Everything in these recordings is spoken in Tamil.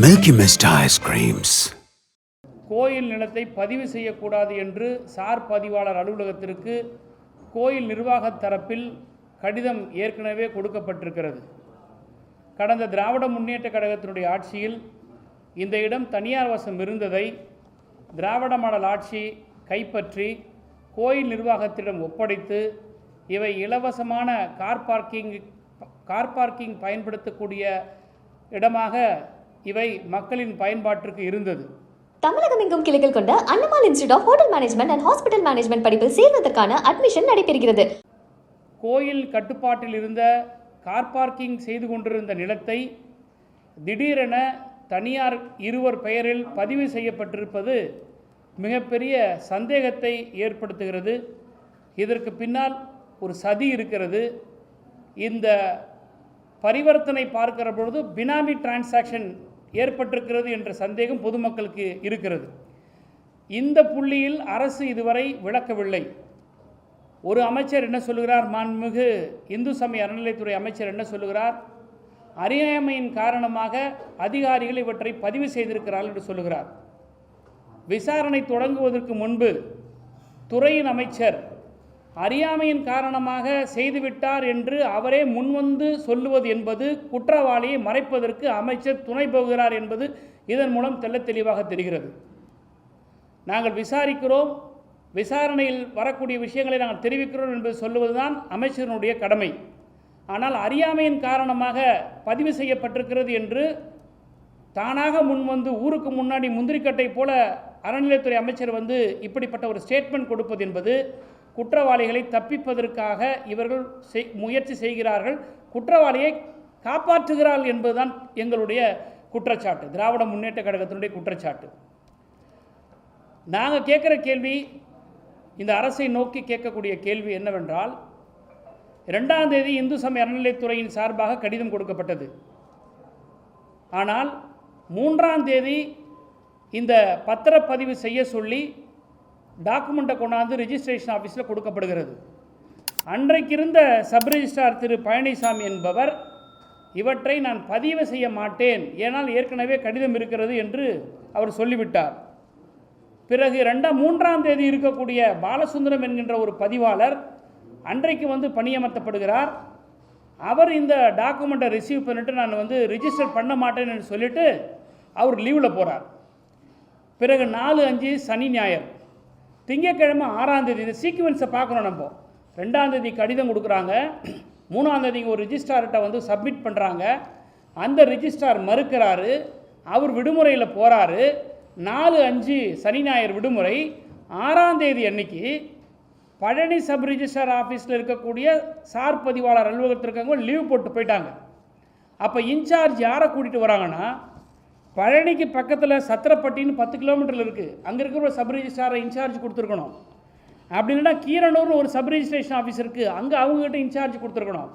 Milky Mist ice creams. கோயில் நிலத்தை பதிவு செய்யக்கூடாது என்று சார் பதிவாளர் அலுவலகத்திற்கு கோயில் நிர்வாக தரப்பில் கடிதம் ஏற்கனவே கொடுக்கப்பட்டிருக்கிறது. கடந்த திராவிட முன்னேற்ற கழகத்தினுடைய ஆட்சியில் இந்த இடம் தனியார் வசம் இருந்ததை திராவிட மாடல் ஆட்சி கைப்பற்றி கோயில் நிர்வாகத்திடம் ஒப்படைத்து இவை இலவசமான கார் பார்க்கிங் பயன்படுத்தக்கூடிய இடமாக இவை மக்களின் பயன்பாட்டிற்கு இருந்தது. தமிழகம் எங்கும் கிளைகள் கொண்ட Annamal institute of hotel management and hospital management படிப்பில் சேர்வதற்கான அட்மிஷன் நடைபெறுகிறது. கோயில் கட்டுப்பாட்டில் இருந்த கார் பார்க்கிங் செய்து கொண்டிருந்த நிலத்தை திடீரென தனியார் இருவர் பெயரில் பதிவு செய்யப்பட்டிருப்பது மிகப்பெரிய சந்தேகத்தை ஏற்படுத்துகிறது. இதற்கு பின்னால் ஒரு சதி இருக்கிறது. இந்த பரிவர்த்தனை பார்க்கிற பொழுது பினாமி டிரான்சாக்ஷன் ஏற்பட்டிருக்கிறது என்ற சந்தேகம் பொதுமக்களுக்கு இருக்கிறது. இந்த புள்ளியில் அரசு இதுவரை விளக்கவில்லை. ஒரு அமைச்சர் என்ன சொல்லுகிறார், மாண்புமிகு இந்து சமய அறநிலையத்துறை அமைச்சர் என்ன சொல்லுகிறார், அறியாமையின் காரணமாக அதிகாரிகள் இவற்றை பதிவு செய்திருக்கிறார்கள் என்று சொல்லுகிறார். விசாரணை தொடங்குவதற்கு முன்பு துறையின் அமைச்சர் அறியாமையின் காரணமாக செய்துவிட்டார் என்று அவரே முன்வந்து சொல்லுவது என்பது குற்றவாளியை மறைப்பதற்கு அமைச்சர் துணை போகிறார் என்பது இதன் மூலம் தெள்ளத் தெளிவாக தெரிகிறது. நாங்கள் விசாரிக்கிறோம், விசாரணையில் வரக்கூடிய விஷயங்களை நாங்கள் தெரிவிக்கிறோம் என்பது சொல்லுவதுதான் அமைச்சரினுடைய கடமை. ஆனால் அறியாமையின் காரணமாக பதிவு செய்யப்பட்டிருக்கிறது என்று தானாக முன்வந்து ஊருக்கு முன்னாடி முந்திரிக்கட்டை போல அறநிலையத்துறை அமைச்சர் வந்து இப்படிப்பட்ட ஒரு ஸ்டேட்மெண்ட் கொடுப்பது என்பது குற்றவாளிகளை தப்பிப்பதற்காக இவர்கள் முயற்சி செய்கிறார்கள், குற்றவாளியை காப்பாற்றுகிறார்கள் என்பதுதான் எங்களுடைய குற்றச்சாட்டு, திராவிட முன்னேற்ற கழகத்தினுடைய குற்றச்சாட்டு. நாங்கள் கேட்குற கேள்வி, இந்த அரசை நோக்கி கேட்கக்கூடிய கேள்வி என்னவென்றால், 2ஆம் தேதி இந்து சமய அறநிலையத்துறையின் சார்பாக கடிதம் கொடுக்கப்பட்டது. ஆனால் 3ஆம் தேதி இந்த பத்திரப்பதிவு செய்ய சொல்லி டாக்குமெண்ட்டை கொண்டாந்து ரிஜிஸ்ட்ரேஷன் ஆஃபீஸில் கொடுக்கப்படுகிறது. அன்றைக்கு இருந்த சப் ரிஜிஸ்ட்ரார் திரு பழனிசாமி என்பவர் இவற்றை நான் பதிவு செய்ய மாட்டேன், ஏனால் ஏற்கனவே கடிதம் இருக்கிறது என்று அவர் சொல்லிவிட்டார். பிறகு 3ஆம் தேதி இருக்கக்கூடிய பாலசுந்தரம் என்கின்ற ஒரு பதிவாளர் அன்றைக்கு வந்து பணியமர்த்தப்படுகிறார். அவர் இந்த டாக்குமெண்ட்டை ரிசீவ் பண்ணிவிட்டு நான் வந்து ரிஜிஸ்டர் பண்ண மாட்டேன்னு சொல்லிவிட்டு அவர் லீவில் போகிறார். பிறகு 4-5 சனி ஞாயிறு, திங்கட்கிழமை 6ஆம் தேதி, இந்த சீக்வன்ஸை பார்க்கணும். நம்ம 2ஆம் தேதி கடிதம் கொடுக்குறாங்க, 3ஆம் தேதி ஒரு ரிஜிஸ்ட்ரார்கிட்ட வந்து சப்மிட் பண்ணுறாங்க. அந்த ரிஜிஸ்ட்ரார் மறுக்கிறாரு, அவர் விடுமுறையில் போகிறாரு. 4-5 சனி ஞாயிறு விடுமுறை. 6ஆம் தேதி அன்னைக்கு பழனி சப் ரிஜிஸ்ட்ரார் ஆஃபீஸில் இருக்கக்கூடிய சார் பதிவாளர் அலுவலகத்திற்காக லீவ் போட்டு போயிட்டாங்க. அப்போ இன்சார்ஜ் யாரை கூட்டிகிட்டு வராங்கன்னா, பழனிக்கு பக்கத்தில் சத்திரப்பட்டின்னு 10 கிலோமீட்டரில் இருக்குது, அங்கே இருக்கிற ஒரு சப் ரிஜிஸ்ட்ராரை இன்சார்ஜ் கொடுத்துருக்கணும். அப்படி இல்லைன்னா கீரனூர்னு ஒரு சப் ரிஜிஸ்ட்ரேஷன் ஆஃபீஸ் இருக்குது, அங்கே அவங்ககிட்ட இன்சார்ஜ் கொடுத்துருக்கணும்.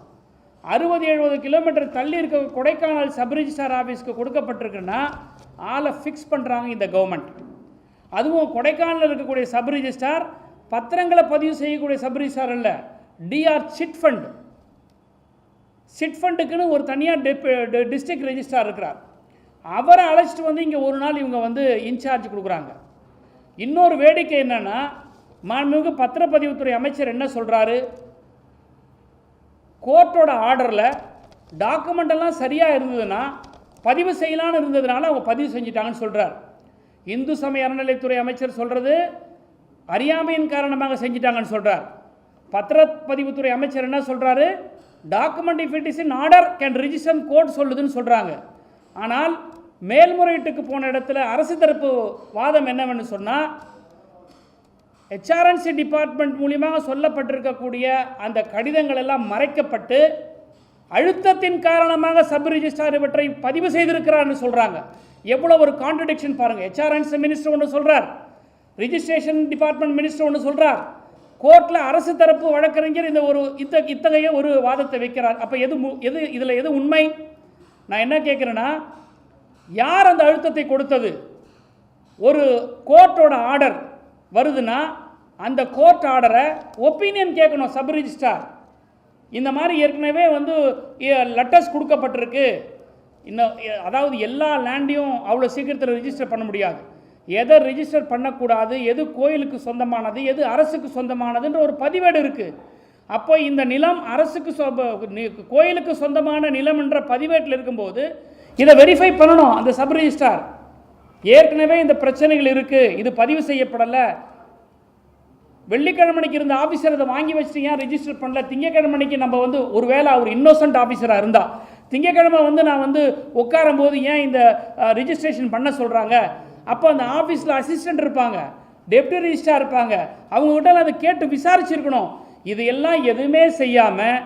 60-70 கிலோமீட்டர் தள்ளி இருக்க கொடைக்கானல் சப் ரிஜிஸ்ட்ரார் ஆஃபீஸ்க்கு கொடுக்கப்பட்டிருக்குன்னா ஆளை ஃபிக்ஸ் பண்ணுறாங்க இந்த கவர்மெண்ட். அதுவும் கொடைக்கானலில் இருக்கக்கூடிய சப் ரிஜிஸ்ட்ரார் பத்திரங்களை பதிவு செய்யக்கூடிய சப் ரிஜிஸ்ட்ரார் இல்லை, டிஆர் சிட் ஃபண்டுக்குன்னு ஒரு தனியாக டிஸ்ட்ரிக்ட் ரெஜிஸ்ட்ரார் இருக்கிறார். அவரை அழைச்சிட்டு வந்து இங்கே ஒரு நாள் இவங்க வந்து இன்சார்ஜ் கொடுக்குறாங்க. இன்னொரு வேடிக்கை என்னென்னா, மாண்புமிகு பத்திரப்பதிவுத்துறை அமைச்சர் என்ன சொல்கிறாரு, கோர்ட்டோட ஆர்டரில் டாக்குமெண்டெல்லாம் சரியாக இருந்ததுன்னா பதிவு செய்யலான்னு இருந்ததுனால அவங்க பதிவு செஞ்சிட்டாங்கன்னு சொல்கிறார். இந்து சமய அறநிலையத்துறை அமைச்சர் சொல்கிறது அறியாமையின் காரணமாக செஞ்சிட்டாங்கன்னு சொல்கிறார். பத்திரப்பதிவுத்துறை அமைச்சர் என்ன சொல்கிறாரு, document if it is in order can register court சொல்லுதுன்னு சொல்கிறாங்க. ஆனால் மேல்முறையீட்டுக்கு போன இடத்துல அரசு தரப்பு வாதம் என்னவென்னு சொன்னால், HRNC டிபார்ட்மெண்ட் மூலியமாக சொல்லப்பட்டிருக்கக்கூடிய அந்த கடிதங்கள் எல்லாம் மறைக்கப்பட்டு அழுத்தத்தின் காரணமாக சப் ரிஜிஸ்ட்ரார் இவற்றை பதிவு செய்திருக்கிறார்னு சொல்கிறாங்க. எவ்வளோ ஒரு கான்ட்ரடிக்ஷன் பாருங்கள். HRNC மினிஸ்டர் ஒன்று சொல்கிறார், ரிஜிஸ்ட்ரேஷன் டிபார்ட்மெண்ட் மினிஸ்டர் ஒன்று சொல்கிறார், கோர்ட்டில் அரசு தரப்பு வழக்கறிஞர் இந்த ஒரு இத்தகைய ஒரு வாதத்தை வைக்கிறார். அப்போ இதில் எது உண்மை? நான் என்ன கேட்குறேன்னா, யார் அந்த அழுத்தத்தை கொடுத்தது? ஒரு கோர்ட்டோட ஆர்டர் வருதுன்னா அந்த கோர்ட் ஆர்டரை ஒப்பீனியன் கேட்கணும் சப் ரிஜிஸ்ட்ரார். இந்த மாதிரி ஏற்கனவே வந்து லெட்டர்ஸ் கொடுக்கப்பட்டிருக்கு, இன்னும் அதாவது எல்லா லேண்டையும் அவ்வளோ சீக்கிரத்தில் ரிஜிஸ்டர் பண்ண முடியாது. எதை ரிஜிஸ்டர் பண்ணக்கூடாது, எது கோயிலுக்கு சொந்தமானது, எது அரசுக்கு சொந்தமானதுன்ற ஒரு பதிவேடு இருக்குது. அப்போ இந்த நிலம் அரசுக்கு கோயிலுக்கு சொந்தமான நிலம் என்ற பதிவேட்டில் இருக்கும்போது இதை வெரிஃபை பண்ணணும் அந்த சப் ரிஜிஸ்ட்ரார். ஏற்கனவே இந்த பிரச்சனைகள் இருக்குது, இது பதிவு செய்யப்படலை, வெள்ளிக்கிழமைக்கு இருந்த ஆஃபீஸர் அதை வாங்கி வச்சுட்டு ஏன் ரிஜிஸ்டர் பண்ணல, திங்கக்கிழமைக்கு நம்ம வந்து ஒரு வேளை அவர் இன்னோசன்ட் ஆஃபீஸராக இருந்தால் திங்கக்கிழமை வந்து நான் வந்து உட்காரும் போது ஏன் இந்த ரிஜிஸ்ட்ரேஷன் பண்ண சொல்கிறாங்க, அப்போ அந்த ஆஃபீஸில் அசிஸ்டண்ட் இருப்பாங்க, டெப்டி ரிஜிஸ்ட்ரார் இருப்பாங்க, அவங்ககிட்ட அதை கேட்டு விசாரிச்சிருக்கணும். இது எல்லாம் எதுவுமே செய்யாமல்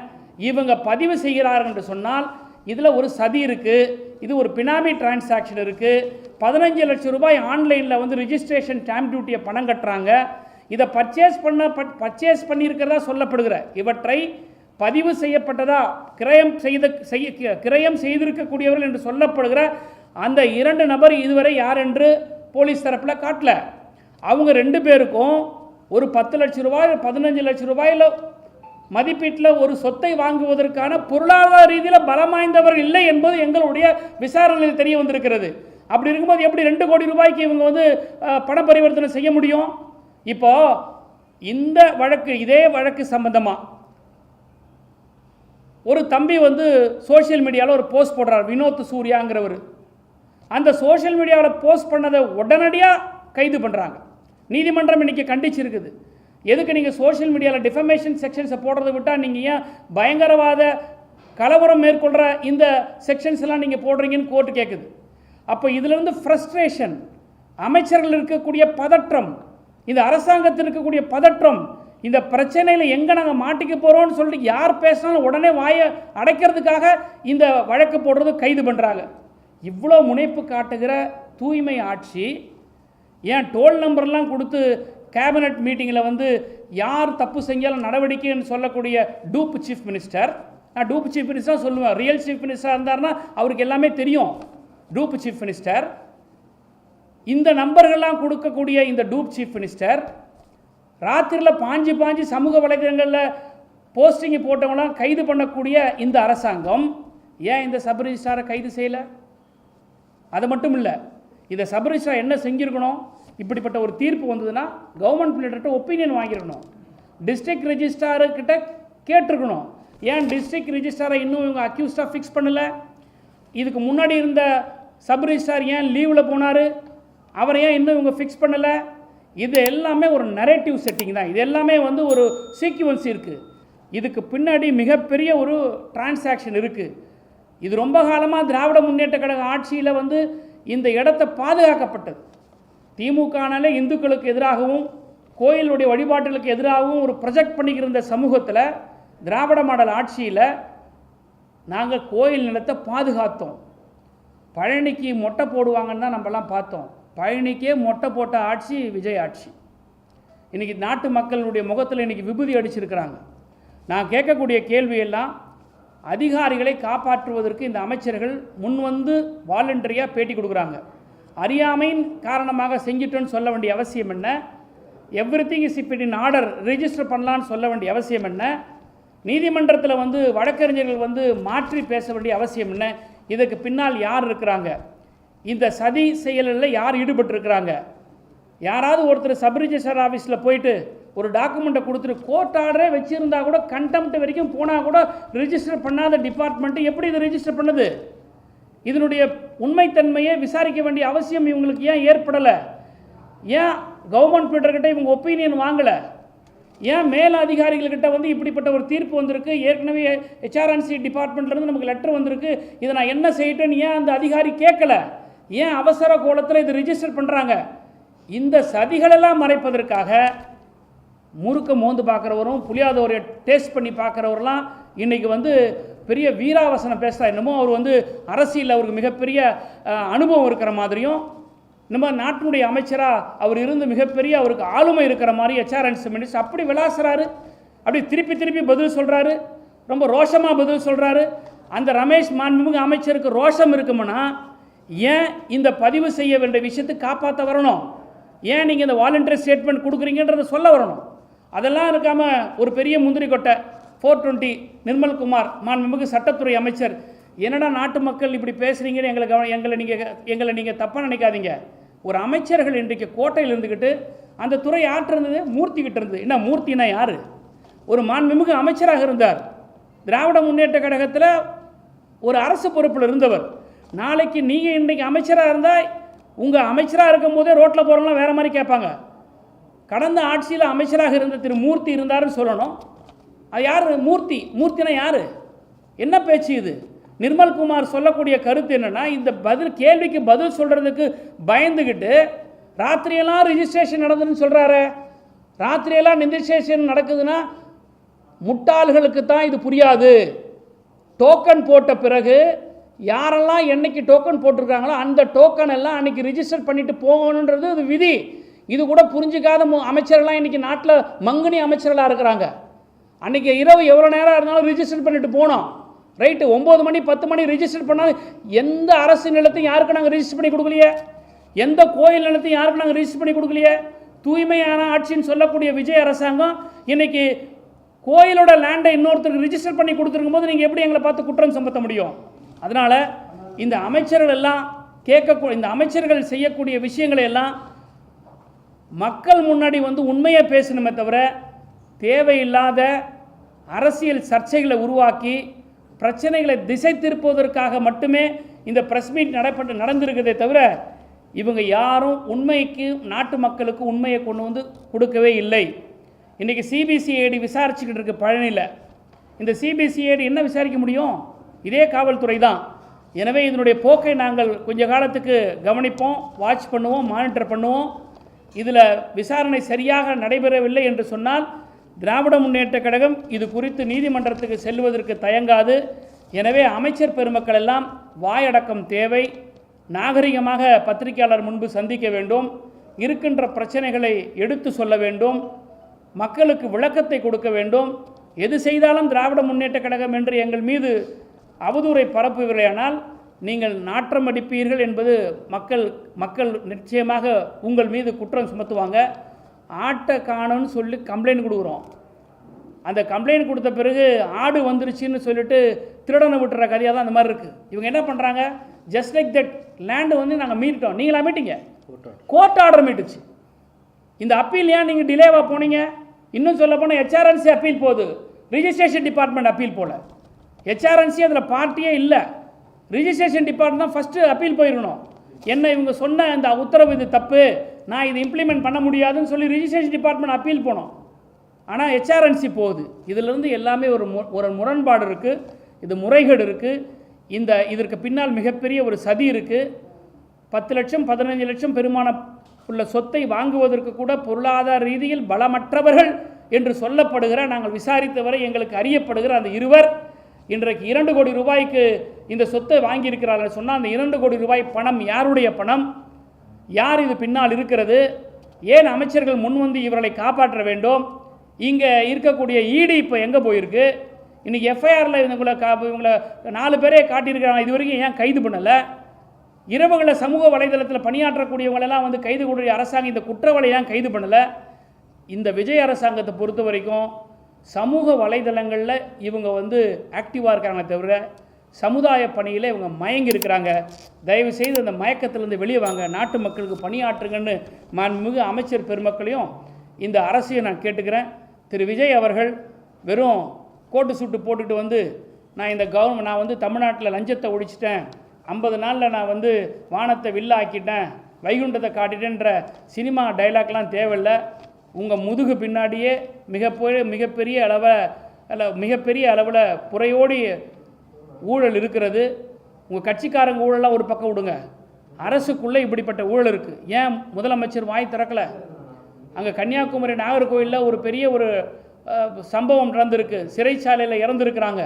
இவங்க பதிவு செய்கிறார்கள் என்று சொன்னால் இதில் ஒரு சதி இருக்குது, இது ஒரு பினாமி டிரான்சாக்ஷன் இருக்குது. 15 லட்சம் ரூபாய் ஆன்லைனில் வந்து ரிஜிஸ்ட்ரேஷன் ஸ்டாம்ப் டியூட்டியை பணம் கட்டுறாங்க. இதை பர்ச்சேஸ் பண்ணியிருக்கிறதா சொல்லப்படுகிற இவற்றை பதிவு செய்யப்பட்டதா கிரயம் செய்திருக்கக்கூடியவர்கள் என்று சொல்லப்படுகிற அந்த 2 நபர் இதுவரை யார் என்று போலீஸ் தரப்பில் காட்டல. அவங்க 2 பேருக்கும் ஒரு 10 லட்சம் ரூபாய் 15 லட்சம் ரூபாயில் மதிப்பீட்டில் ஒரு சொத்தை வாங்குவதற்கான பொருளாதார ரீதியில் பலம் வாய்ந்தவர்கள் இல்லை என்பது எங்களுடைய விசாரணையில் தெரிய வந்திருக்கிறது. அப்படி இருக்கும்போது எப்படி 2 கோடி ரூபாய்க்கு இவங்க வந்து பண பரிவர்த்தனை செய்ய முடியும்? இப்போ இந்த வழக்கு, இதே வழக்கு சம்பந்தமாக ஒரு தம்பி வந்து சோஷியல் மீடியாவில் ஒரு போஸ்ட் போடுறார், வினோத் சூர்யாங்கிறவர். அந்த சோஷியல் மீடியாவில் போஸ்ட் பண்ணதை உடனடியாக கைது பண்ணுறாங்க. நீதிமன்றம் இன்றைக்கி கண்டிச்சிருக்குது. எதுக்கு நீங்கள் சோஷியல் மீடியாவில் டிஃபமேஷன் செக்ஷன்ஸை போடுறதை விட்டால் நீங்கள் ஏன் பயங்கரவாத கலவரம் மேற்கொள்கிற இந்த செக்ஷன்ஸ் எல்லாம் நீங்கள் போடுறீங்கன்னு கோர்ட்டு கேட்குது. அப்போ இதிலிருந்து ஃப்ரஸ்ட்ரேஷன், அமைச்சர்கள் இருக்கக்கூடிய பதற்றம், இந்த அரசாங்கத்தில் இருக்கக்கூடிய பதற்றம், இந்த பிரச்சனையில் எங்கே நாங்கள் மாட்டிக்க போகிறோம்னு சொல்லிட்டு யார் பேசினாலும் உடனே வாயை அடைக்கிறதுக்காக இந்த வழக்கு போடுறது கைது பண்ணுறாங்க. இவ்வளோ முனைப்பு காட்டுகிற தூய்மை ஆட்சி ஏன் டோல் நம்பர்லாம் கொடுத்து கேபினட் மீட்டிங்கில் வந்து யார் தப்பு செஞ்சாலும் நடவடிக்கைன்னு சொல்லக்கூடிய டூப் சீஃப் மினிஸ்டர், நான் டூப் சீஃப் மினிஸ்டர் சொல்லுவேன், ரியல் சீஃப் மினிஸ்டராக இருந்தார்னா அவருக்கு எல்லாமே தெரியும். டூப் சீஃப் மினிஸ்டர் இந்த நம்பர்கள்லாம் கொடுக்கக்கூடிய இந்த டூப் சீஃப் மினிஸ்டர் ராத்திரியில் பாஞ்சு சமூக வலைதளங்களில் போஸ்டிங்கை போட்டவங்களாம் கைது பண்ணக்கூடிய இந்த அரசாங்கம் ஏன் இந்த சப் ரிஜிஸ்ட்ராரை கைது செய்யலை? அது மட்டும் இல்லை, இந்த சப் ரிஜிஸ்ட்ரார் என்ன செஞ்சுருக்கணும்? இப்படிப்பட்ட ஒரு தீர்ப்பு வந்ததுன்னா கவர்மெண்ட் பிளேட்டர்கிட்ட ஒப்பீனியன் வாங்கியிருக்கணும், டிஸ்ட்ரிக்ட் ரெஜிஸ்ட்ரார்கிட்ட கேட்டிருக்கணும். ஏன் டிஸ்ட்ரிக்ட் ரெஜிஸ்ட்ராரை இன்னும் இவங்க அக்யூஸ்டாக ஃபிக்ஸ் பண்ணலை? இதுக்கு முன்னாடி இருந்த சப் ரிஜிஸ்ட்ரார் ஏன் லீவில் போனார், அவரை ஏன் இன்னும் இவங்க ஃபிக்ஸ் பண்ணலை? இது எல்லாமே ஒரு நரேட்டிவ் செட்டிங் தான். இது எல்லாமே வந்து ஒரு சீக்வன்ஸ் இருக்குது. இதுக்கு பின்னாடி மிகப்பெரிய ஒரு டிரான்சாக்ஷன் இருக்குது. இது ரொம்ப காலமாக திராவிட முன்னேற்ற கழக ஆட்சியில் வந்து இந்த இடத்தை பாதுகாக்கப்பட்டது. திமுகனாலே இந்துக்களுக்கு எதிராகவும் கோயிலுடைய வழிபாட்டுகளுக்கு எதிராகவும் ஒரு ப்ரொஜெக்ட் பண்ணிக்கிற இந்த சமூகத்தில் திராவிட மாடல் ஆட்சியில் நாங்கள் கோயில் நிலத்தை பாதுகாத்தோம். பழனிக்கு மொட்டை போடுவாங்கன்னு தான் நம்மலாம் பார்த்தோம். பழனிக்கே மொட்டை போட்ட ஆட்சி விஜய் ஆட்சி. இன்றைக்கி நாட்டு மக்களுடைய முகத்தில் இன்றைக்கி விபூதி அடிச்சிருக்கிறாங்க. நான் கேட்கக்கூடிய கேள்வியெல்லாம், அதிகாரிகளை காப்பாற்றுவதற்கு இந்த அமைச்சர்கள் முன்வந்து வாலண்டரியாக பேட்டி கொடுக்குறாங்க. அறியாமையின் காரணமாக செஞ்சிட்டோன்னு சொல்ல வேண்டிய அவசியம் என்ன? Everything is in order, register பண்ணலான்னு சொல்ல வேண்டிய அவசியம் என்ன? நீதிமன்றத்தில் வந்து வழக்கறிஞர்கள் வந்து மாற்றி பேச வேண்டிய அவசியம் என்ன? இதுக்கு பின்னால் யார் இருக்கிறாங்க? இந்த சதி செயலில் யார் ஈடுபட்டிருக்கிறாங்க? யாராவது ஒருத்தர் சப் ரிஜிஸ்டர் ஆஃபீஸில் போயிட்டு ஒரு டாக்குமெண்ட்டை கொடுத்துட்டு கோர்ட் ஆர்டரே வச்சுருந்தா கூட கண்டெம்ட் வரைக்கும் போனால் கூட ரிஜிஸ்டர் பண்ணாத டிபார்ட்மெண்ட்டு எப்படி இதை ரிஜிஸ்டர் பண்ணுது? இதனுடைய உண்மைத்தன்மையை விசாரிக்க வேண்டிய அவசியம் இவங்களுக்கு ஏன் ஏற்படலை? ஏன் கவர்மெண்ட் பீட்டர்கிட்ட இவங்க ஒப்பீனியன் வாங்கலை? ஏன் மேல் அதிகாரிகள்கிட்ட வந்து இப்படிப்பட்ட ஒரு தீர்ப்பு வந்திருக்கு, ஏற்கனவே ஹெச்ஆர்என்சி டிபார்ட்மெண்ட்லேருந்து நமக்கு லெட்டர் வந்திருக்கு, இதை நான் என்ன செய்யட்டேன்னு ஏன் அந்த அதிகாரி கேட்கல? ஏன் அவசர கோலத்தில் இது ரிஜிஸ்டர் பண்ணுறாங்க? இந்த சதிகளெல்லாம் மறைப்பதற்காக முறுக்க மோந்து பார்க்குறவரும் புளியாதவரை டேஸ்ட் பண்ணி பார்க்குறவரெலாம் இன்றைக்கி வந்து பெரிய வீராவசனம் பேசுகிறா. என்னமோ அவர் வந்து அரசியல் அவருக்கு மிகப்பெரிய அனுபவம் இருக்கிற மாதிரியும், நம்ம நாட்டினுடைய அமைச்சராக அவர் இருந்து மிகப்பெரிய அவருக்கு ஆளுமை இருக்கிற மாதிரி ஹெச்ஆர்என்சி மினிஸ்டர் அப்படி விளாசுறாரு. அப்படி திருப்பி பதில் சொல்கிறாரு, ரொம்ப ரோஷமாக பதில் சொல்கிறாரு. அந்த ரமேஷ் மாண்புமிகு அமைச்சருக்கு ரோஷம் இருக்குமுன்னா ஏன் இந்த பதிவு செய்ய வேண்டிய விஷயத்தை காப்பாற்ற வரணும்? ஏன் நீங்கள் இந்த வாலண்டரி ஸ்டேட்மெண்ட் கொடுக்குறீங்கன்றதை சொல்ல வரணும். அதெல்லாம் இருக்காமல் ஒரு பெரிய முந்திரி கொட்டை 420 நிர்மல்குமார் மாண்புமிகு சட்டத்துறை அமைச்சர் என்னடா நாட்டு மக்கள் இப்படி பேசுகிறீங்கன்னு எங்களை நீங்கள் தப்பாக நினைக்காதீங்க. ஒரு அமைச்சர்கள் இன்றைக்கு கோட்டையில் இருந்துக்கிட்டு அந்த துறை யார்கிட்ட இருந்தது? மூர்த்திக்கிட்ட இருந்தது. என்ன மூர்த்தினா யார்? ஒரு மாண்புமிகு அமைச்சராக இருந்தார். திராவிட முன்னேற்ற கழகத்தில் ஒரு அரசு பொறுப்பில் இருந்தவர். நாளைக்கு நீங்கள் இன்றைக்கி அமைச்சராக இருந்தால் உங்கள் அமைச்சராக இருக்கும் போதே ரோட்டில் போகிறவங்களாம் வேறு மாதிரி கேட்பாங்க. கடந்த ஆட்சியில் அமைச்சராக இருந்த திரு மூர்த்தி இருந்தாருன்னு சொல்லணும். அது யார் மூர்த்தி? மூர்த்தினா யார்? என்ன பேச்சு இது? நிர்மல்குமார் சொல்லக்கூடிய கருத்து என்னென்னா, இந்த கேள்விக்கு பதில் சொல்கிறதுக்கு பயந்துக்கிட்டு ராத்திரியெல்லாம் ரிஜிஸ்ட்ரேஷன் நடந்ததுன்னு சொல்கிறாரு. ராத்திரியெல்லாம் ரிஜிஸ்ட்ரேஷன் நடக்குதுன்னா முட்டாள்களுக்கு தான் இது புரியாது. டோக்கன் போட்ட பிறகு யாரெல்லாம் என்னைக்கு டோக்கன் போட்டிருக்காங்களோ அந்த டோக்கன் எல்லாம் அன்றைக்கி ரிஜிஸ்டர் பண்ணிவிட்டு போகணுன்றது இது விதி. இது கூட புரிஞ்சிக்காத அமைச்சர்கள்லாம் இன்றைக்கி நாட்டில் மங்குனி அமைச்சர்களாக இருக்கிறாங்க. அன்றைக்கி இரவு எவ்வளோ நேரம் இருந்தாலும் ரிஜிஸ்டர் பண்ணிட்டு போனோம். ரைட்டு, 9 மணி 10 மணி ரிஜிஸ்டர் பண்ணால் எந்த அரசு நிலத்தையும் யாருக்கு நாங்கள் ரிஜிஸ்டர் பண்ணி கொடுக்கலையே, எந்த கோயில் நிலத்தையும் யாருக்கு நாங்கள் ரிஜிஸ்டர் பண்ணி கொடுக்கலையே. தூய்மையான ஆட்சின்னு சொல்லக்கூடிய விஜய் அரசாங்கம் இன்றைக்கி கோயிலோட லேண்டை இன்னொருத்தருக்கு ரிஜிஸ்டர் பண்ணி கொடுத்துருக்கும் போது நீங்கள் எப்படி எங்களை பார்த்து குற்றம் சுமத்த முடியும்? அதனால் இந்த அமைச்சர்கள் எல்லாம் இந்த அமைச்சர்கள் செய்யக்கூடிய விஷயங்களை எல்லாம் மக்கள் முன்னாடி உண்மையை பேசணுமே தவிர தேவையில்லாத அரசியல் சர்ச்சைகளை உருவாக்கி பிரச்சனைகளை திசை திருப்புவதற்காக மட்டுமே இந்த பிரஸ் மீட் நடந்திருக்கிறதே தவிர இவங்க யாரும் உண்மைக்கு நாட்டு மக்களுக்கு உண்மையை கொண்டு கொடுக்கவே இல்லை. இன்றைக்கி சிபிசிஐடி விசாரிச்சுக்கிட்டு இருக்கு பழனியில். இந்த சிபிசிஐடி என்ன விசாரிக்க முடியும்? இதே காவல்துறை தான். எனவே இதனுடைய போக்கை நாங்கள் கொஞ்ச காலத்துக்கு கவனிப்போம், வாட்ச் பண்ணுவோம், மானிட்டர் பண்ணுவோம். இதில் விசாரணை சரியாக நடைபெறவில்லை என்று சொன்னால் திராவிட முன்னேற்ற கழகம் இது குறித்து நீதிமன்றத்துக்கு செல்வதற்கு தயங்காது. எனவே அமைச்சர் பெருமக்கள் எல்லாம் வாயடக்கம் தேவை. நாகரிகமாக பத்திரிகையாளர் முன்பு சந்திக்க வேண்டும். இருக்கின்ற பிரச்சனைகளை எடுத்து சொல்ல வேண்டும். மக்களுக்கு விளக்கத்தை கொடுக்க வேண்டும். எது செய்தாலும் திராவிட முன்னேற்ற கழகம் என்று எங்கள் மீது அவதூறை பரப்புவீர்களானால் நீங்கள் நாற்றம் அடிப்பீர்கள் என்பது மக்கள் நிச்சயமாக உங்கள் மீது குற்றம் சுமத்துவாங்க. ஆட்டை காணும்னு சொல்லி கம்ப்ளைண்ட் கொடுக்குறோம். அந்த கம்ப்ளைண்ட் கொடுத்த பிறகு ஆடு வந்துருச்சுன்னு சொல்லிட்டு திருடனை விட்டுற கதையாக தான் அந்த மாதிரி இருக்குது. இவங்க என்ன பண்ணுறாங்க? ஜஸ்ட் லைக் தட் லேண்டு நாங்கள் மீட்டோம். நீங்களா மீட்டிங்க? Court order மீட்டுச்சு. இந்த அப்பீல் ஏன் நீங்கள் டிலேவாக போனீங்க? இன்னும் சொல்ல போனால் ஹெச்ஆர்என்சி அப்பீல் போகுது, ரிஜிஸ்ட்ரேஷன் டிபார்ட்மெண்ட் அப்பீல் போல. ஹெச்ஆர்என்சி அதில் பார்ட்டியே இல்லை. ரிஜிஸ்ட்ரேஷன் டிபார்ட்மெண்ட் தான் ஃபஸ்ட்டு அப்பீல் போயிருக்கணும். என்ன இவங்க சொன்ன இந்த உத்தரவு இது தப்பு, நான் இது இம்ப்ளிமெண்ட் பண்ண முடியாதுன்னு சொல்லி ரிஜிஸ்ட்ரேஷன் டிபார்ட்மெண்ட் அப்பீல் போனோம். ஆனால் ஹெச்ஆர்என்சி போகுது. இதிலிருந்து எல்லாமே ஒரு முரண்பாடு இருக்குது. இது முறைகேடு இருக்குது. இதற்கு பின்னால் மிகப்பெரிய ஒரு சதி இருக்குது. 10 லட்சம் 15 லட்சம் பெருமான உள்ள சொத்தை வாங்குவதற்கு கூட பொருளாதார ரீதியில் பலமற்றவர்கள் என்று சொல்லப்படுகிற, நாங்கள் விசாரித்தவரை எங்களுக்கு அறியப்படுகிற அந்த இருவர் இன்றைக்கு 2 கோடி ரூபாய்க்கு இந்த சொத்தை வாங்கியிருக்கிறார்கள் சொன்னால் அந்த 2 கோடி ரூபாய் பணம் யாருடைய பணம்? யார் இது பின்னால் இருக்கிறது? ஏன் அமைச்சர்கள் முன்வந்து இவர்களை காப்பாற்ற வேண்டும்? இங்கே இருக்கக்கூடிய ஈடி இப்போ எங்கே போயிருக்கு? இன்றைக்கி எஃப்ஐஆரில் இவங்களை 4 பேரே காட்டியிருக்கிறாங்க. இது வரைக்கும் ஏன் கைது பண்ணலை? இரவுகளில் சமூக வலைதளத்தில் பணியாற்றக்கூடியவங்களெல்லாம் கைது கூடிய அரசாங்கம் இந்த குற்றவாளி ஏன் கைது பண்ணலை? இந்த விஜய் அரசாங்கத்தை பொறுத்த வரைக்கும் சமூக வலைதளங்களில் இவங்க ஆக்டிவாக இருக்காங்க தவிர சமுதாய பணியில் இவங்க மயங்கி இருக்கிறாங்க. தயவுசெய்து அந்த மயக்கத்திலேருந்து வெளியே வாங்க, நாட்டு மக்களுக்கு பணியாற்றுங்கன்னு மாண்புமிகு அமைச்சர் பெருமக்களையும் இந்த அரசியல் நான் கேட்டுக்கிறேன். திரு விஜய் அவர்கள் வெறும் கோட்டு சூட்டு போட்டுட்டு நான் இந்த நான் தமிழ்நாட்டில் லஞ்சத்தை ஒழிச்சிட்டேன், 50 நாளில் நான் வானத்தை வில்லாக்கிட்டேன், வைகுண்டத்தை காட்டிட்டேன்ற சினிமா டைலாக்லாம் தேவையில்லை. உங்கள் முதுகு பின்னாடியே மிகப்பெரிய அளவில் புறையோடி ஊழல் இருக்கிறது. உங்கள் கட்சிக்காரங்க ஊழலாம் ஒரு பக்கம் விடுங்க, அரசுக்குள்ளே இப்படிப்பட்ட ஊழல் இருக்குது. ஏன் முதலமைச்சர் வாய் திறக்கலை? அங்கே கன்னியாகுமரி நாகர்கோவிலில் ஒரு பெரிய சம்பவம் நடந்திருக்கு, சிறைச்சாலையில் இறந்துருக்கிறாங்க.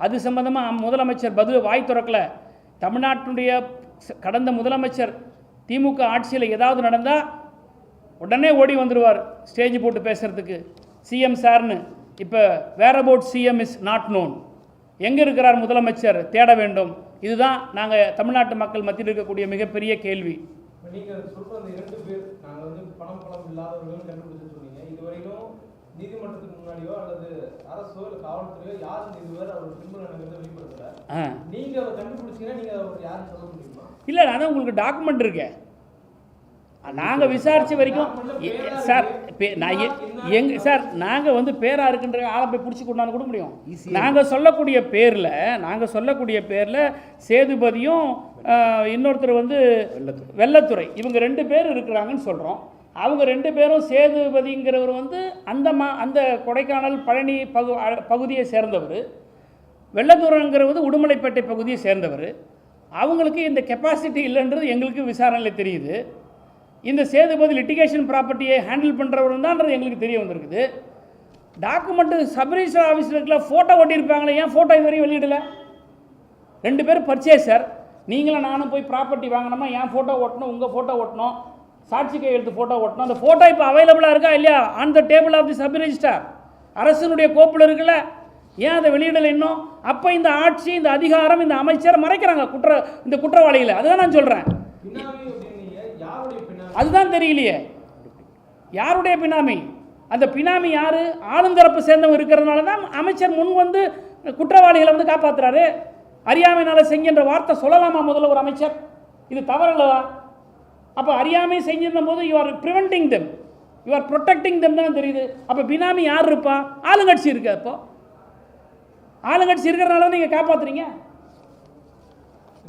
அது சம்பந்தமாக முதலமைச்சர் வாய் திறக்கலை. தமிழ்நாட்டினுடைய கடந்த முதலமைச்சர் திமுக ஆட்சியில் ஏதாவது நடந்தால் உடனே ஓடி வந்துடுவார் ஸ்டேஜ் போட்டு பேசுகிறதுக்கு, சிஎம் சார்னு. இப்போ where about CM is not known. எங்கே இருக்கிறார் முதலமைச்சர்? தேட வேண்டும். இதுதான் நாங்கள் தமிழ்நாட்டு மக்கள் மத்தியில் இருக்கக்கூடிய மிகப்பெரிய கேள்வி. நீங்கள் சொல்கிற அந்த 2 பேர் நாங்கள் பணம் இல்லாதவர்கள் கண்டுபிடிச்சு சொன்னீங்க. இதுவரைக்கும் நீதிமன்றத்துக்கு முன்னாடியோ அல்லது அரசோ இல்லை காவல்துறையோ யாரும் இதுவரை அவர் பின்புலங்களை வெளிப்படுத்தல. நீங்க அதை கண்டுபிடிச்சீங்கன்னா நீங்க அவர் யாரும் சொல்ல முடியுமா? இல்லை, அதான் உங்களுக்கு டாக்குமெண்ட் இருக்கு. நாங்கள் விசாரித்த வரைக்கும் சார் சார் நாங்கள் வந்து பேராக இருக்குன்ற ஆளை போய் பிடிச்சி கொண்டாந்து கூட முடியும். நாங்கள் சொல்லக்கூடிய பேரில் சேதுபதியும் இன்னொருத்தர் வந்து வெள்ளத்துறை, இவங்க 2 பேர் இருக்கிறாங்கன்னு சொல்கிறோம். அவங்க 2 பேரும் சேதுபதிங்கிறவர் வந்து அந்த கொடைக்கானல் பழனி பகுதியை சேர்ந்தவர், வெள்ளத்துறைங்கிறவர் உடுமலைப்பேட்டை பகுதியை சேர்ந்தவர். அவங்களுக்கு இந்த கெப்பாசிட்டி இல்லைன்றது எங்களுக்கு விசாரணையில் தெரியுது. இந்த சேதுபதி லிட்டிகேஷன் ப்ராப்பர்ட்டியை ஹேண்டில் பண்ணுறவர் தான்ன்றது எங்களுக்கு தெரிய வந்திருக்குது. டாக்குமெண்ட்டு சப்ரிஜிஸ்டர் ஆஃபீஸில் இருக்கல ஃபோட்டோ ஒட்டியிருப்பாங்களே, ஏன் ஃபோட்டோ இது வரையும் வெளியிடலை? 2 பேர் பர்ச்சேசர், நீங்களும் நானும் போய் ப்ராப்பர்ட்டி வாங்கினோமா, ஏன் ஃபோட்டோ ஓட்டணும், உங்கள் ஃபோட்டோ ஓட்டணும், சாட்சி கையெழுத்து ஃபோட்டோ ஓட்டணும். அந்த ஃபோட்டோ இப்போ அவைலபிளாக இருக்கா இல்லையா? On the table of the sub register அரசினுடைய கோப்பில் இருக்குல்ல, ஏன் அதை வெளியிடலை இன்னும்? அப்போ இந்த ஆட்சி, இந்த அதிகாரம், இந்த அமைச்சர் மறைக்கிறாங்க இந்த குற்றவாளிகளை. அதுதான் நான் சொல்கிறேன். அதுதான் தெரியலையே யாருடைய பினாமி. அந்த பினாமி யாரு? ஆளுந்தரப்பு சேர்ந்தவங்க இருக்கிறதுனால தான் அமைச்சர் முன் வந்து குற்றவாளிகளை வந்து காப்பாற்றுறாரு. அறியாமையினால செஞ்சன்ற வார்த்தை சொல்லலாமா முதல்ல ஒரு அமைச்சர்? இது தவறல்லவா? அப்போ அறியாமை செஞ்சிருந்த போது you are preventing them, you are protecting them தான் தெரியுது. அப்போ பினாமி யார் இருப்பா? ஆளுங்கட்சி இருக்கு. அப்போ ஆளுங்கட்சி இருக்கிறதுனால நீங்கள் காப்பாற்றுறீங்க.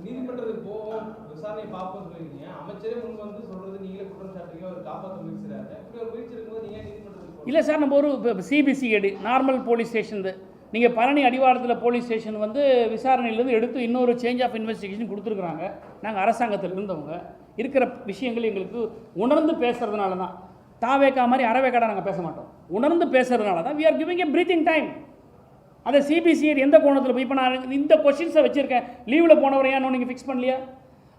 நீதிமன்றத்துக்கு போவோம், விசாரணை பார்ப்போம் சொல்லிருக்கீங்க. அமைச்சரே முன் வந்து சொல்றது நீங்களே குற்றம் சாட்டுறீங்க, அவர் காப்பாற்ற முயற்சிறாரு. இப்படி ஒரு முயற்சி இருக்கும்போது நீங்க நீதிமன்றத்துக்கு இல்லை சார், நம்ம ஒரு சிபிசிஐடி நார்மல் போலீஸ் ஸ்டேஷன், நீங்கள் பழனி அடிவாரத்தில் போலீஸ் ஸ்டேஷன் வந்து விசாரணையிலேருந்து எடுத்து இன்னொரு சேஞ்ச் ஆஃப் இன்வெஸ்டிகேஷன் கொடுத்துருக்குறாங்க. நாங்கள் அரசாங்கத்தில் இருந்தவங்க இருக்கிற விஷயங்கள் எங்களுக்கு உணர்ந்து பேசுகிறதுனால தான். தாவேக்கா மாதிரி அறவேக்காடாக நாங்கள் பேச மாட்டோம். உணர்ந்து பேசுகிறதுனால தான் we are giving a breathing time. அந்த சிபிசிஐடி எந்த கோணத்தில் போய் இப்போ நான் இந்த கொஷின்ஸை வச்சுருக்கேன். லீவில் போனவர் ஏன் நீங்கள் ஃபிக்ஸ் பண்ணலையா?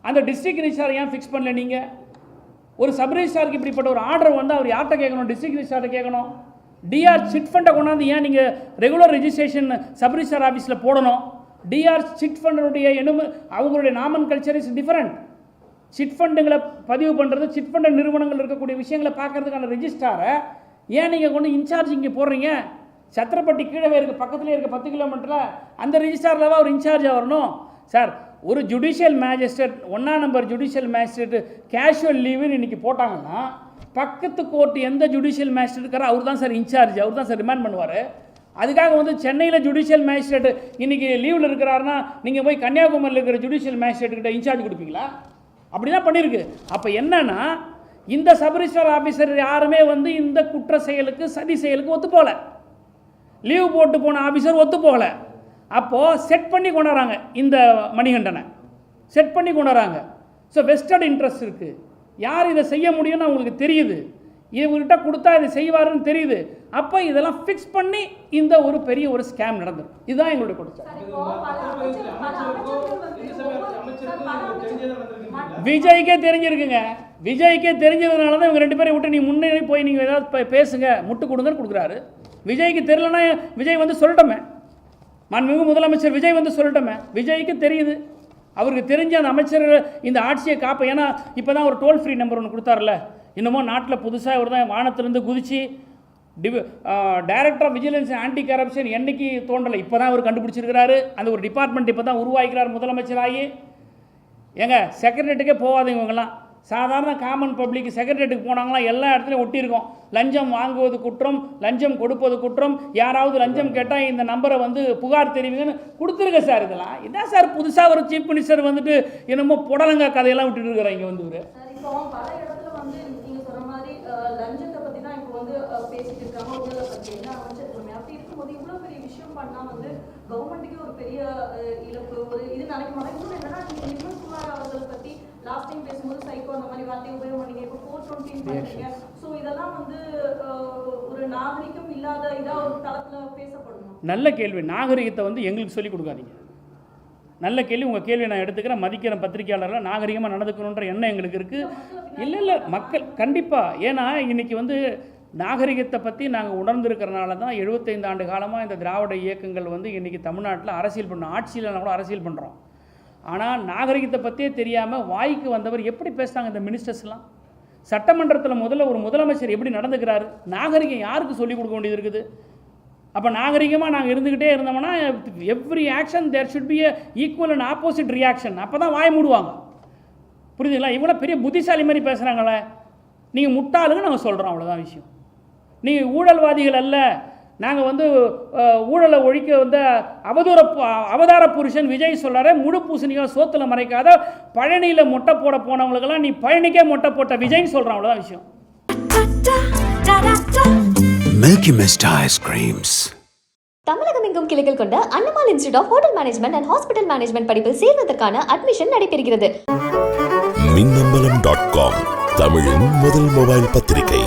அந்த டிஸ்ட்ரிக்ட் ரிஜிஸ்டார் ஏன் ஃபிக்ஸ் பண்ணல? நீங்கள் ஒரு சப் ரிஜிஸ்டாருக்கு இப்படிப்பட்ட ஒரு ஆர்டர் வந்து அவர் யார்கிட்ட கேட்கணும்? டிஸ்ட்ரிக்ட் ரிஜிஸ்டார்ட்ட கேட்கணும். டிஆர் சிட் ஃபண்டை கொண்டாந்து ஏன் நீங்கள் ரெகுலர் ரெஜிஸ்ட்ரேஷன் சப் ரிஜிஸ்டார் ஆஃபீஸில் போடணும்? டிஆர் சிட் ஃபண்டுடைய அவங்களுடைய நாமன் கல்ச்சர் இஸ் டிஃபரெண்ட். சிட் ஃபண்டுங்களை பதிவு பண்ணுறது, சிட் ஃபண்ட் நிறுவனங்கள் இருக்கக்கூடிய விஷயங்களை பார்க்கறதுக்கான ரெஜிஸ்டாரை ஏன் நீங்கள் கொண்டு இன்சார்ஜ் இங்கே போடுறீங்க? சத்திரப்பட்டி கீழே இருக்குது, பக்கத்துலேயே இருக்க 10 கிலோமீட்டரில் அந்த ரிஜிஸ்டாரில் அவர் இன்சார்ஜாக வரணும். சார், ஒரு ஜுடிஷியல் மேஜிஸ்ட்ரேட் 1ஆம் நம்பர் ஜுடிஷியல் மேஜிஸ்ட்ரேட்டு கேஷுவல் லீவுன்னு இன்றைக்கி போட்டாங்கன்னா பக்கத்து கோர்ட்டு எந்த ஜுடிஷியல் மேஜிஸ்ட்ரேட் இருக்காரோ அவர் தான் சார் இன்சார்ஜ், அவர் தான் சார் ரிமாண்ட் பண்ணுவார். அதுக்காக வந்து சென்னையில் ஜுடிஷியல் மேஜிஸ்ட்ரேட் இன்றைக்கி லீவில் இருக்கிறாருன்னா நீங்கள் போய் கன்னியாகுமரியில் இருக்கிற ஜுடிஷியல் மேஜிஸ்ட்ரேட்டுக்கிட்ட இன்சார்ஜ் கொடுப்பீங்களா? அப்படி தான் பண்ணியிருக்கு. அப்போ என்னன்னா, இந்த சப் ரிஜிஸ்டார் ஆஃபீஸர் யாருமே வந்து இந்த குற்ற செயலுக்கு, சதி செயலுக்கு ஒத்து போகல. லீவ் போட்டு போன ஆஃபீஸர் ஒத்து போகல. அப்போது செட் பண்ணி கொண்டாடுறாங்க, இந்த மணிகண்டனை செட் பண்ணி கொண்டாடுறாங்க. ஸோ வெஸ்டட் இன்ட்ரெஸ்ட் இருக்குது. யார் இதை செய்ய முடியும்னு அவங்களுக்கு தெரியுது, இவர்கிட்ட கொடுத்தா இதை செய்வாருன்னு தெரியுது. அப்போ இதெல்லாம் ஃபிக்ஸ் பண்ணி இந்த ஒரு பெரிய ஒரு ஸ்கேம் நடந்துடும். இதுதான் எங்களுடைய குற்றச்சாட்டு. விஜய்க்கே தெரிஞ்சிருக்குங்க. விஜய்க்கே தெரிஞ்சதுனால தான் இவங்க 2 பேரை விட்டு நீ முன்னேறி போய் நீங்கள் ஏதாவது பேசுங்க, முட்டு கொடுங்கன்னு கொடுக்குறாரு. விஜய்க்கு தெரியலன்னா விஜய் வந்து சொல்லட்டோமே, மாண்புமிகு முதலமைச்சர் விஜய் வந்து சொல்லட்டோமே. விஜய்க்கு தெரியுது, அவருக்கு தெரிஞ்ச அந்த அமைச்சர் இந்த ஆட்சியை காப்ப. ஏன்னா இப்போ தான் ஒரு டோல் ஃப்ரீ நம்பர் ஒன்று கொடுத்தாருல, இன்னமும் நாட்டில் புதுசாக இவர் தான் வானத்திலேருந்து குதிச்சு director of vigilance anti corruption என்றைக்கு தோன்றலை, இப்போ தான் அவர் கண்டுபிடிச்சிருக்கிறாரு. அந்த ஒரு டிபார்ட்மெண்ட் இப்போ தான் உருவாக்கிறார் முதலமைச்சராகி. ஏங்க, செக்ரட்டரியேட்டுக்கே போகாதீங்க இவங்கெல்லாம். சாதாரண காமன் பப்ளிக் செக்ரட்டரியேட்டுக்கு போனாங்களாம், எல்லா இடத்துலையும் ஒட்டியிருக்கோம். லஞ்சம் வாங்குவது குற்றம், லஞ்சம் கொடுப்பது குற்றம், யாராவது லஞ்சம் கேட்டால் இந்த நம்பரை வந்து புகார் தெரிவிங்கன்னு கொடுத்துருங்க சார். இதெல்லாம் இதான் சார் புதுசாக ஒரு சீஃப் மினிஸ்டர் வந்துட்டு என்னமோ புடலங்க கதையெல்லாம் விட்டுட்டு இருக்கிறாங்க இங்கே வந்து. லஞ்சத்தை பத்தி தான் இப்போ வந்து பேசிட்டு இருக்காங்க, ஊழலை பத்தி என்ன அமைச்சர் சொல்லுங்க. அப்படி இருக்கும்போது இவ்வளவு பெரிய விஷயம் பண்ணா வந்து கவர்மெண்ட்டுக்கு ஒரு பெரிய இழப்பு, ஒரு இது நினைக்க மாட்டாங்க. இன்னொன்று என்னன்னா, நீங்க நிர்மல்குமார் அவர்களை பத்தி லாஸ்ட் டைம் பேசும்போது சைக்கோ அந்த மாதிரி வார்த்தை உபயோகம் பண்ணீங்க, இப்போ 420 பண்ணீங்க. ஸோ இதெல்லாம் வந்து ஒரு நாகரிகம் இல்லாத இதா ஒரு தளத்துல பேசப்படணும். நல்ல கேள்வி. நாகரிகத்தை வந்து எங்களுக்கு சொல்லிக் கொடுக்காதீங்க. நல்ல கேள்வி. உங்கள் கேள்வி நான் எடுத்துக்கிறேன், மதிக்கிறேன். பத்திரிகையாளர்கள் நாகரிகமாக நடந்துக்கணுன்ற எண்ணம் எங்களுக்கு இருக்குது. இல்லை மக்கள் கண்டிப்பாக. ஏன்னா இன்றைக்கி வந்து நாகரிகத்தை பற்றி நாங்கள் உணர்ந்திருக்கிறனால தான் 75 ஆண்டு காலமாக இந்த திராவிட இயக்கங்கள் வந்து இன்றைக்கி தமிழ்நாட்டில் அரசியல் பண்ணுறோம். ஆட்சியில் கூட அரசியல் பண்ணுறோம். ஆனால் நாகரிகத்தை பற்றியே தெரியாமல் வாய்க்கு வந்தவர் எப்படி பேசுகிறாங்க இந்த மினிஸ்டர்ஸ்லாம். சட்டமன்றத்தில் முதல்ல ஒரு முதலமைச்சர் எப்படி நடந்துக்கிறாரு, நாகரிகம் யாருக்கு சொல்லிக் கொடுக்க வேண்டியது இருக்குது? அப்போ நாகரிகமாக நாங்கள் இருந்துக்கிட்டே இருந்தோம்னா every action there should be equal and opposite reaction. அப்போ தான் வாய் மூடுவாங்க. புரியுதுங்களா? இவ்வளோ பெரிய புத்திசாலி மாதிரி பேசுகிறாங்களே, நீங்கள் முட்டாளுங்க நாங்கள் சொல்கிறோம், அவ்வளோதான் விஷயம். நீங்கள் ஊழல்வாதிகள் அல்ல, நாங்கள் வந்து ஊழலை ஒழிக்க வந்து அவதார புருஷன் விஜய் சொல்கிறாரு, முழு பூசணியாக சோத்தில் மறைக்காத பழனியில் மொட்டை போட போனவங்களுக்கெல்லாம் நீ பழனிக்கே மொட்டை போட்ட விஜய்ன்னு சொல்கிறான், அவ்வளோதான் விஷயம். Milky Mist ice creams. தமிழகம் எங்கும் கிளைகள் கொண்ட Annamal institute of hotel management and hospital management படிப்பில் சேர்வதற்கான அட்மிஷன் நடைபெறுகிறது. மின்னம்பலம்.com தமிழின் முதல் மொபைல் பத்திரிகை.